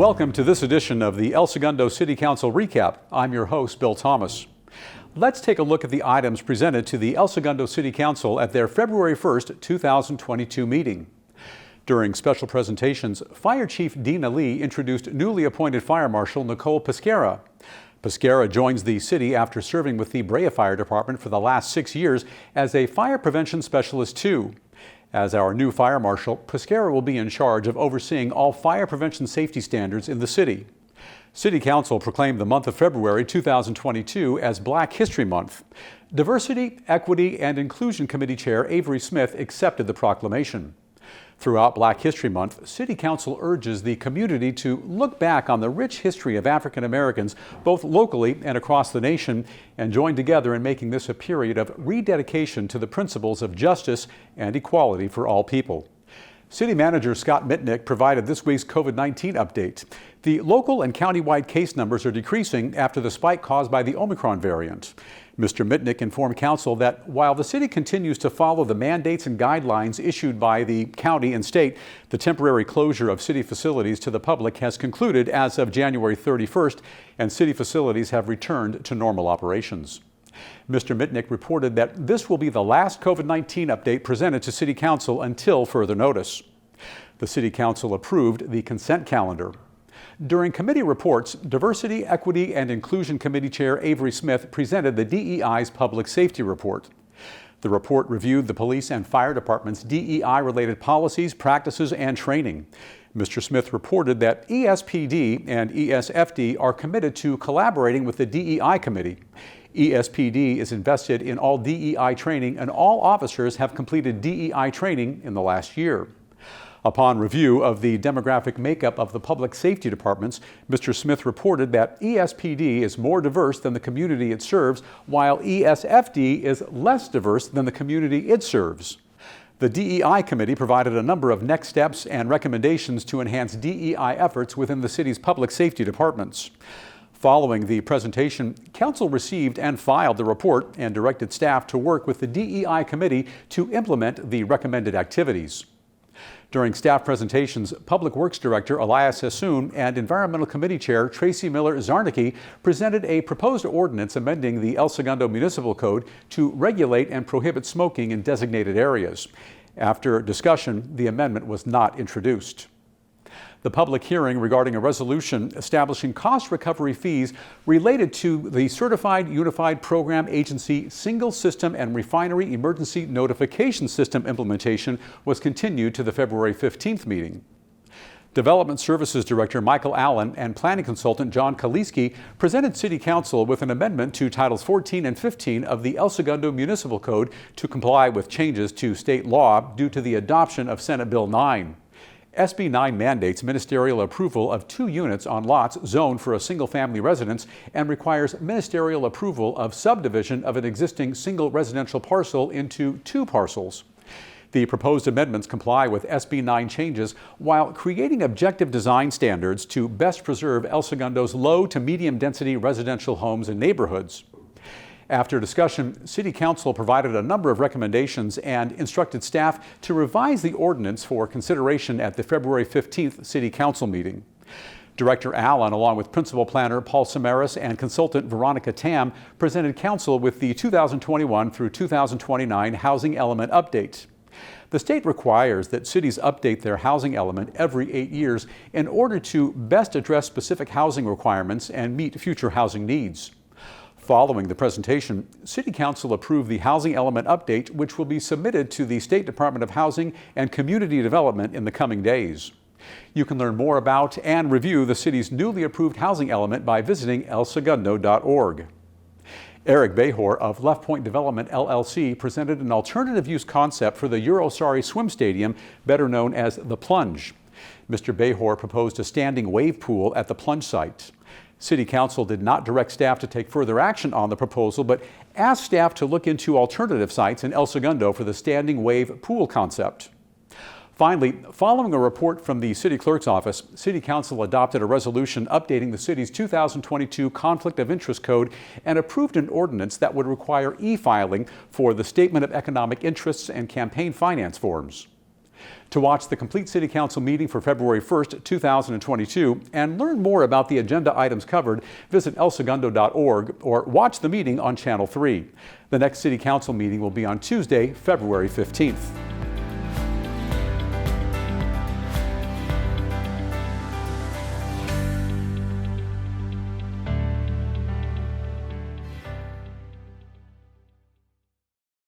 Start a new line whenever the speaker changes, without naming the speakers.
Welcome to this edition of the El Segundo City Council Recap. I'm your host, Bill Thomas. Let's take a look at the items presented to the El Segundo City Council at their February 1st, 2022 meeting. During special presentations, Fire Chief Dina Lee introduced newly appointed Fire Marshal Nicole Pesquera. Pesquera joins the city after serving with the Brea Fire Department for the last 6 years as a fire prevention specialist too. As our new fire marshal, Pesquera will be in charge of overseeing all fire prevention safety standards in the city. City Council proclaimed the month of February 2022 as Black History Month. Diversity, Equity, and Inclusion Committee Chair Avery Smith accepted the proclamation. Throughout Black History Month, City Council urges the community to look back on the rich history of African Americans, both locally and across the nation, and join together in making this a period of rededication to the principles of justice and equality for all people. City Manager Scott Mitnick provided this week's COVID-19 update. The local and countywide case numbers are decreasing after the spike caused by the Omicron variant. Mr. Mitnick informed Council that while the city continues to follow the mandates and guidelines issued by the county and state, the temporary closure of city facilities to the public has concluded as of January 31st, and city facilities have returned to normal operations. Mr. Mitnick reported that this will be the last COVID-19 update presented to City Council until further notice. The City Council approved the consent calendar. During committee reports, Diversity, Equity, and Inclusion Committee Chair Avery Smith presented the DEI's Public Safety Report. The report reviewed the police and fire department's DEI-related policies, practices, and training. Mr. Smith reported that ESPD and ESFD are committed to collaborating with the DEI Committee. ESPD is invested in all DEI training, and all officers have completed DEI training in the last year. Upon review of the demographic makeup of the public safety departments, Mr. Smith reported that ESPD is more diverse than the community it serves, while ESFD is less diverse than the community it serves. The DEI committee provided a number of next steps and recommendations to enhance DEI efforts within the city's public safety departments. Following the presentation, Council received and filed the report and directed staff to work with the DEI committee to implement the recommended activities. During staff presentations, Public Works Director Elias Hassoun and Environmental Committee Chair Tracy Miller-Zarnicki presented a proposed ordinance amending the El Segundo Municipal Code to regulate and prohibit smoking in designated areas. After discussion, the amendment was not introduced. The public hearing regarding a resolution establishing cost recovery fees related to the Certified Unified Program Agency Single System and Refinery Emergency Notification System implementation was continued to the February 15th meeting. Development Services Director Michael Allen and Planning Consultant John Kaliski presented City Council with an amendment to Titles 14 and 15 of the El Segundo Municipal Code to comply with changes to state law due to the adoption of Senate Bill 9. SB 9 mandates ministerial approval of 2 units on lots zoned for a single-family residence and requires ministerial approval of subdivision of an existing single residential parcel into 2 parcels. The proposed amendments comply with SB 9 changes while creating objective design standards to best preserve El Segundo's low to medium density residential homes and neighborhoods. After discussion, City Council provided a number of recommendations and instructed staff to revise the ordinance for consideration at the February 15th City Council meeting. Director Allen, along with Principal Planner Paul Samaras and Consultant Veronica Tam, presented Council with the 2021 through 2029 Housing Element Update. The state requires that cities update their housing element every 8 years in order to best address specific housing requirements and meet future housing needs. Following the presentation, City Council approved the Housing Element Update, which will be submitted to the State Department of Housing and Community Development in the coming days. You can learn more about and review the city's newly approved housing element by visiting elsegundo.org. Eric Behor of Left Point Development LLC presented an alternative use concept for the Eurosari Swim Stadium, better known as the Plunge. Mr. Behor proposed a standing wave pool at the Plunge site. City Council did not direct staff to take further action on the proposal, but asked staff to look into alternative sites in El Segundo for the standing wave pool concept. Finally, following a report from the City Clerk's office, City Council adopted a resolution updating the city's 2022 Conflict of Interest Code and approved an ordinance that would require e-filing for the Statement of Economic Interests and campaign finance forms. To watch the complete City Council meeting for February 1st, 2022, and learn more about the agenda items covered, visit elsegundo.org or watch the meeting on Channel 3. The next City Council meeting will be on Tuesday, February 15th.